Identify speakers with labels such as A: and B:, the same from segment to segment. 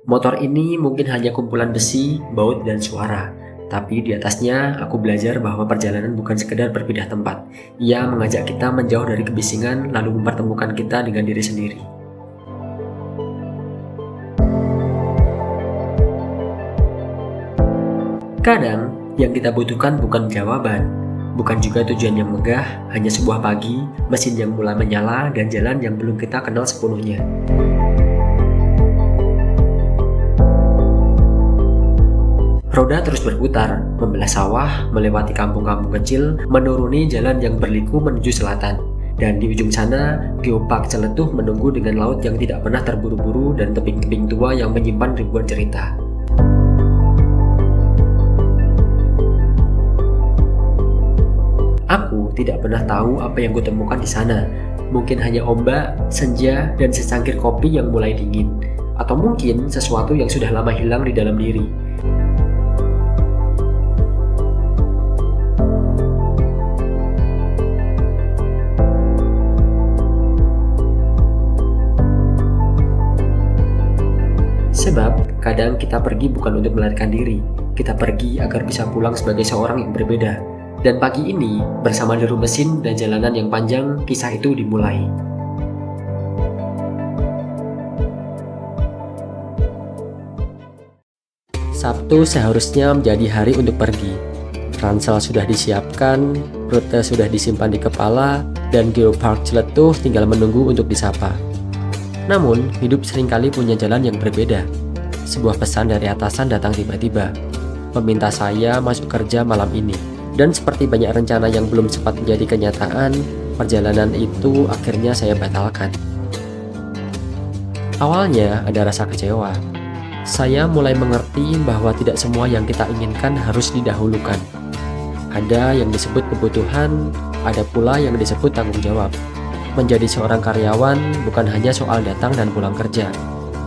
A: Motor ini mungkin hanya kumpulan besi, baut, dan suara. Tapi di atasnya aku belajar bahwa perjalanan bukan sekedar berpindah tempat. Ia mengajak kita menjauh dari kebisingan lalu mempertemukan kita dengan diri sendiri. Kadang yang kita butuhkan bukan jawaban, bukan juga tujuan yang megah, hanya sebuah pagi, mesin yang mulai menyala, dan jalan yang belum kita kenal sepenuhnya. Roda terus berputar, membelah sawah, melewati kampung-kampung kecil, menuruni jalan yang berliku menuju selatan. Dan di ujung sana, geopark Celetuh menunggu dengan laut yang tidak pernah terburu-buru dan tebing-tebing tua yang menyimpan ribuan cerita. Aku tidak pernah tahu apa yang kutemukan di sana. Mungkin hanya ombak, senja, dan secangkir kopi yang mulai dingin. Atau mungkin sesuatu yang sudah lama hilang di dalam diri. Sebab, kadang kita pergi bukan untuk melarikan diri. Kita pergi agar bisa pulang sebagai seorang yang berbeda. Dan pagi ini, bersama deru mesin dan jalanan yang panjang, kisah itu dimulai. Sabtu seharusnya menjadi hari untuk pergi. Ransel sudah disiapkan, rute sudah disimpan di kepala, dan geopark Celetuh tinggal menunggu untuk disapa. Namun, hidup seringkali punya jalan yang berbeda. Sebuah pesan dari atasan datang tiba-tiba, meminta saya masuk kerja malam ini. Dan seperti banyak rencana yang belum sempat menjadi kenyataan, perjalanan itu akhirnya saya batalkan. Awalnya ada rasa kecewa. Saya mulai mengerti bahwa tidak semua yang kita inginkan harus didahulukan. Ada yang disebut kebutuhan, ada pula yang disebut tanggung jawab. Menjadi seorang karyawan bukan hanya soal datang dan pulang kerja,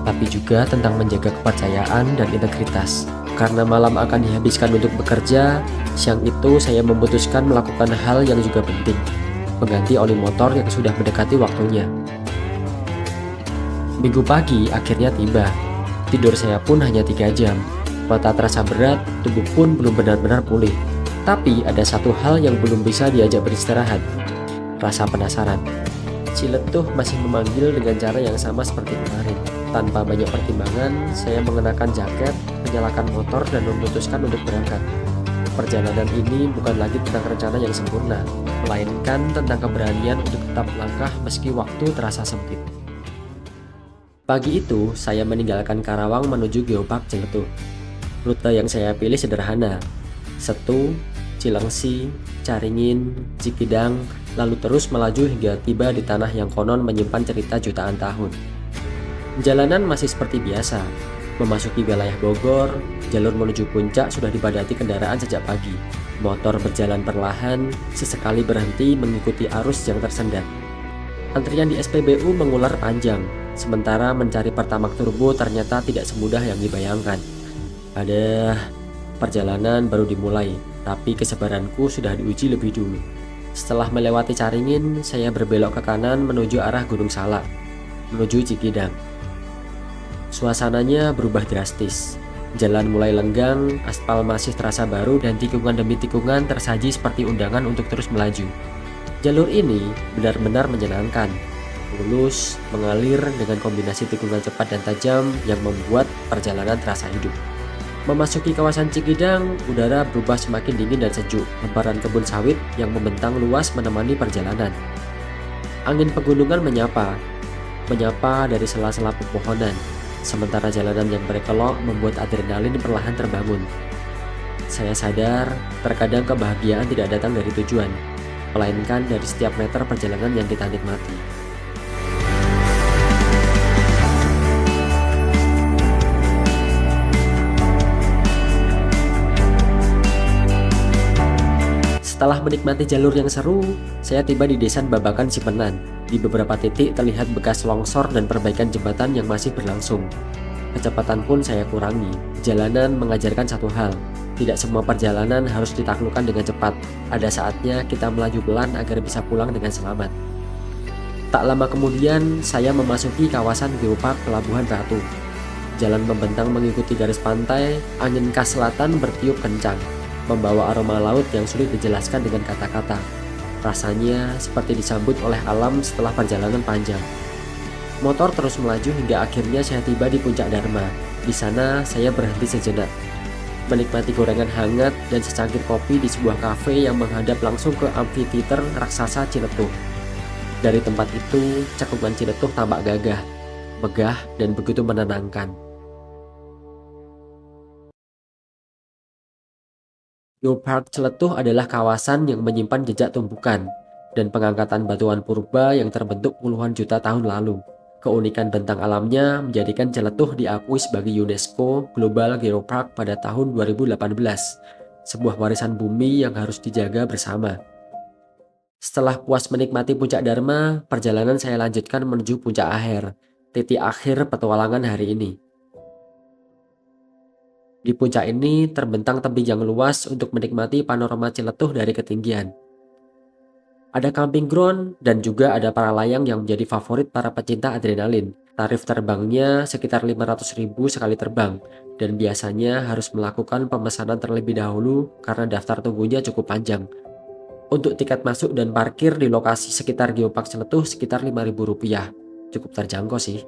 A: tapi juga tentang menjaga kepercayaan dan integritas. Karena malam akan dihabiskan untuk bekerja, siang itu saya memutuskan melakukan hal yang juga penting, mengganti oli motor yang sudah mendekati waktunya. Minggu pagi akhirnya tiba. Tidur saya pun hanya 3 jam. Mata terasa berat, tubuh pun belum benar-benar pulih. Tapi ada satu hal yang belum bisa diajak beristirahat, rasa penasaran. Celetuh masih memanggil dengan cara yang sama seperti kemarin. Tanpa banyak pertimbangan, saya mengenakan jaket, menyalakan motor, dan memutuskan untuk berangkat. Perjalanan ini bukan lagi tentang rencana yang sempurna, melainkan tentang keberanian untuk tetap melangkah meski waktu terasa sempit. Pagi itu, saya meninggalkan Karawang menuju geopark Celetuh. Rute yang saya pilih sederhana, Setu, Cilengsi, Caringin, Cikidang, lalu terus melaju hingga tiba di tanah yang konon menyimpan cerita jutaan tahun. Jalanan masih seperti biasa. Memasuki wilayah Bogor, jalur menuju puncak sudah dipadati kendaraan sejak pagi. Motor berjalan perlahan, sesekali berhenti mengikuti arus yang tersendat. Antrian di SPBU mengular panjang, sementara mencari Pertamax Turbo ternyata tidak semudah yang dibayangkan. Perjalanan baru dimulai, tapi kesabaranku sudah diuji lebih dulu. Setelah melewati Caringin, saya berbelok ke kanan menuju arah Gunung Salak, menuju Cikidang. Suasananya berubah drastis. Jalan mulai lenggang, aspal masih terasa baru, dan tikungan demi tikungan tersaji seperti undangan untuk terus melaju. Jalur ini benar-benar menyenangkan, mulus, mengalir dengan kombinasi tikungan cepat dan tajam yang membuat perjalanan terasa hidup. Memasuki kawasan Cikidang, udara berubah semakin dingin dan sejuk. Hamparan kebun sawit yang membentang luas menemani perjalanan. Angin pegunungan menyapa dari sela-sela pepohonan, sementara jalanan yang berkelok membuat adrenalin perlahan terbangun. Saya sadar, terkadang kebahagiaan tidak datang dari tujuan, melainkan dari setiap meter perjalanan yang kita nikmati. Setelah menikmati jalur yang seru, saya tiba di desa Babakan Cipenan. Di beberapa titik terlihat bekas longsor dan perbaikan jembatan yang masih berlangsung. Kecepatan pun saya kurangi. Jalanan mengajarkan satu hal, tidak semua perjalanan harus ditaklukkan dengan cepat. Ada saatnya kita melaju pelan agar bisa pulang dengan selamat. Tak lama kemudian, saya memasuki kawasan geopark Pelabuhan Ratu. Jalan membentang mengikuti garis pantai, angin khas selatan bertiup kencang, membawa aroma laut yang sulit dijelaskan dengan kata-kata. Rasanya seperti disambut oleh alam setelah perjalanan panjang. Motor terus melaju hingga akhirnya saya tiba di Puncak Dharma. Di sana saya berhenti sejenak, menikmati gorengan hangat dan secangkir kopi di sebuah kafe yang menghadap langsung ke amphitheater raksasa Ciletuh. Dari tempat itu, cakupan Ciletuh tampak gagah, megah, dan begitu menenangkan. Geopark Ciletuh adalah kawasan yang menyimpan jejak tumbukan dan pengangkatan batuan purba yang terbentuk puluhan juta tahun lalu. Keunikan bentang alamnya menjadikan Ciletuh diakui sebagai UNESCO Global Geopark pada tahun 2018, sebuah warisan bumi yang harus dijaga bersama. Setelah puas menikmati Puncak Dharma, perjalanan saya lanjutkan menuju Puncak Aher, titik akhir petualangan hari ini. Di puncak ini terbentang tebing yang luas untuk menikmati panorama Ciletuh dari ketinggian. Ada camping ground dan juga ada para layang yang menjadi favorit para pecinta adrenalin. Tarif terbangnya sekitar 500.000 sekali terbang dan biasanya harus melakukan pemesanan terlebih dahulu karena daftar tunggunya cukup panjang. Untuk tiket masuk dan parkir di lokasi sekitar Geopark Ciletuh sekitar Rp5.000. Cukup terjangkau sih.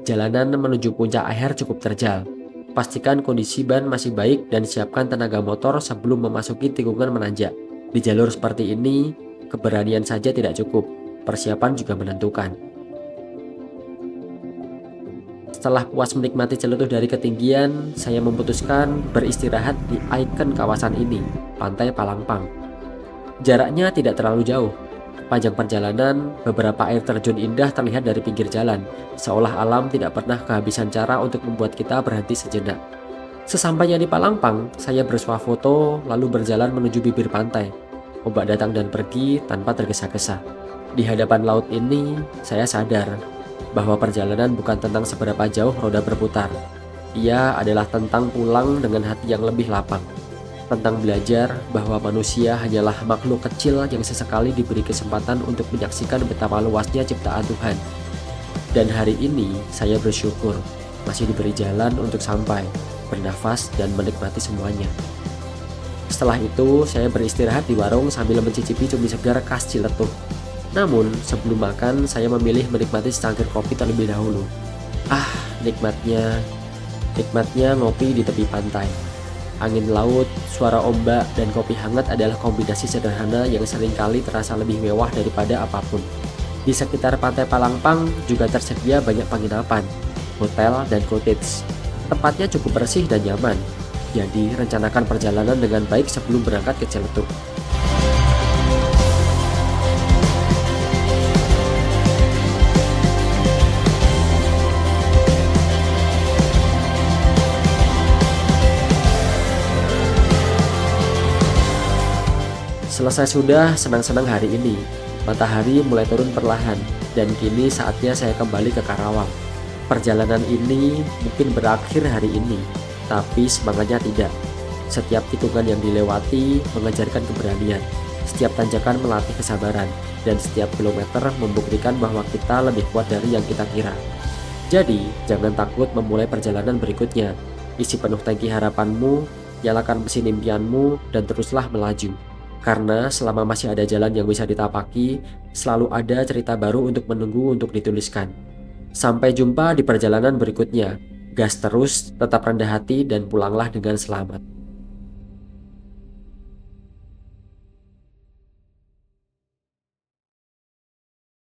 A: Jalanan menuju Puncak Aher cukup terjal. Pastikan kondisi ban masih baik dan siapkan tenaga motor sebelum memasuki tikungan menanjak. Di jalur seperti ini, keberanian saja tidak cukup, persiapan juga menentukan. Setelah puas menikmati Ciletuh dari ketinggian, saya memutuskan beristirahat di ikon kawasan ini, Pantai Palangpang. Jaraknya tidak terlalu jauh. Panjang perjalanan, beberapa air terjun indah terlihat dari pinggir jalan, seolah alam tidak pernah kehabisan cara untuk membuat kita berhenti sejenak. Sesampainya di Palangpang, saya bersuah foto lalu berjalan menuju bibir pantai. Ombak datang dan pergi tanpa tergesa-gesa. Di hadapan laut ini, saya sadar bahwa perjalanan bukan tentang seberapa jauh roda berputar. Ia adalah tentang pulang dengan hati yang lebih lapang. Tentang belajar bahwa manusia hanyalah makhluk kecil yang sesekali diberi kesempatan untuk menyaksikan betapa luasnya ciptaan Tuhan. Dan hari ini saya bersyukur masih diberi jalan untuk sampai, bernafas, dan menikmati semuanya. Setelah itu saya beristirahat di warung sambil mencicipi cumi segar khas Ciletuh. Namun sebelum makan saya memilih menikmati secangkir kopi terlebih dahulu. Nikmatnya ngopi di tepi pantai. Angin laut, suara ombak, dan kopi hangat adalah kombinasi sederhana yang seringkali terasa lebih mewah daripada apapun. Di sekitar Pantai Palangpang juga tersedia banyak penginapan, hotel, dan cottage. Tempatnya cukup bersih dan nyaman, jadi rencanakan perjalanan dengan baik sebelum berangkat ke Ciletuh. Selesai sudah senang-senang hari ini, matahari mulai turun perlahan, dan kini saatnya saya kembali ke Karawang. Perjalanan ini mungkin berakhir hari ini, tapi semangatnya tidak. Setiap tikungan yang dilewati mengajarkan keberanian, setiap tanjakan melatih kesabaran, dan setiap kilometer membuktikan bahwa kita lebih kuat dari yang kita kira. Jadi, jangan takut memulai perjalanan berikutnya. Isi penuh tangki harapanmu, nyalakan mesin impianmu, dan teruslah melaju. Karena selama masih ada jalan yang bisa ditapaki, selalu ada cerita baru untuk menunggu untuk dituliskan. Sampai jumpa di perjalanan berikutnya. Gas terus, tetap rendah hati, dan pulanglah dengan selamat.